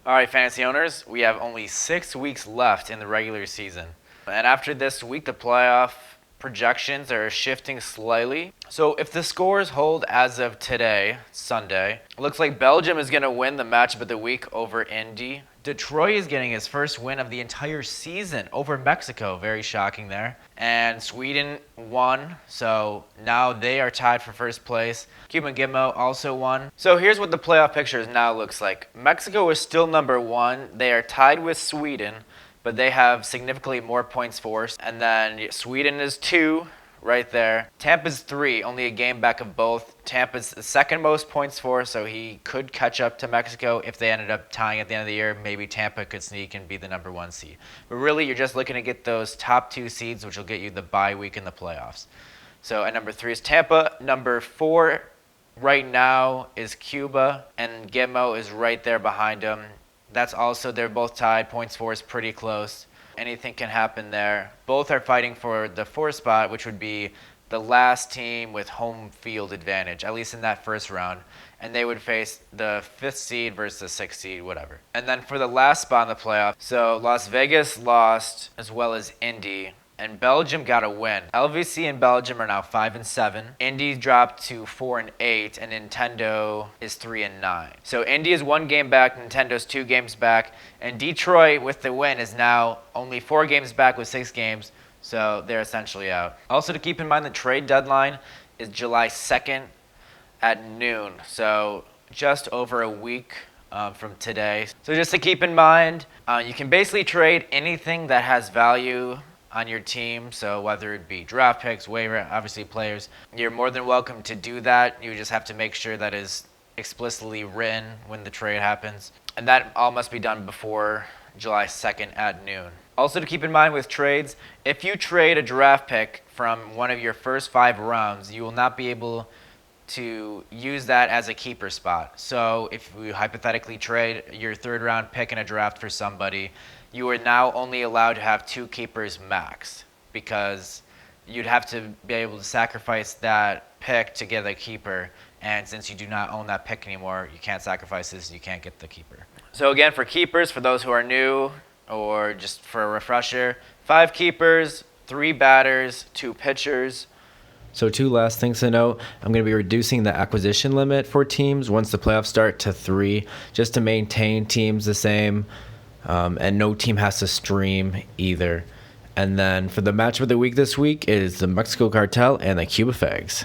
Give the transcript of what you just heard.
All right, fantasy owners, we have only 6 weeks left in the regular season. And after this week, the playoff projections are shifting slightly. So if the scores hold as of today, Sunday, it looks like Belgium is going to win the matchup of the week over Indy. Detroit is getting his first win of the entire season over Mexico. Very shocking there. And Sweden won, so now they are tied for first place. Cuban Gitmo also won. So here's what the playoff picture now looks like. Mexico is still number one. They are tied with Sweden, but they have significantly more points for us. And then Sweden is 2 right there. Tampa's 3, only a game back of both. Tampa's the second most points for, so he could catch up to Mexico if they ended up tying at the end of the year. Maybe Tampa could sneak and be the number 1 seed. But really, you're just looking to get those top 2 seeds, which will get you the bye week in the playoffs. So at number 3 is Tampa. Number 4 right now is Cuba, and Gitmo is right there behind him. That's also, they're both tied. Points for is pretty close. Anything can happen there. Both are fighting for the 4th spot, which would be the last team with home field advantage, at least in that first round. And they would face the 5th seed versus the 6th seed, whatever. And then for the last spot in the playoff, so Las Vegas lost as well as Indy. And Belgium got a win. LVC and Belgium are now 5-7. Indy dropped to 4-8, and Nintendo is 3-9. So Indy is 1 game back, Nintendo's 2 games back, and Detroit with the win is now only 4 games back with 6 games. So they're essentially out. Also to keep in mind, the trade deadline is July 2nd at noon. So just over a week from today. So just to keep in mind, you can basically trade anything that has value on your team, so whether it be draft picks, waiver, obviously players, you're more than welcome to do that. You just have to make sure that is explicitly written when the trade happens. And that all must be done before July 2nd at noon. Also to keep in mind with trades, if you trade a draft pick from one of your first 5 rounds, you will not be able to use that as a keeper spot. So if we hypothetically trade your 3rd round pick in a draft for somebody, you are now only allowed to have 2 keepers max, because you'd have to be able to sacrifice that pick to get a keeper. And since you do not own that pick anymore, you can't sacrifice this, you can't get the keeper. So again, for keepers, for those who are new or just for a refresher, 5 keepers, 3 batters, 2 pitchers. So 2 last things to note. I'm going to be reducing the acquisition limit for teams once the playoffs start to 3, just to maintain teams the same. And no team has to stream either. And then for the match of the week this week is the Mexico Cartel and the Cuba Fags.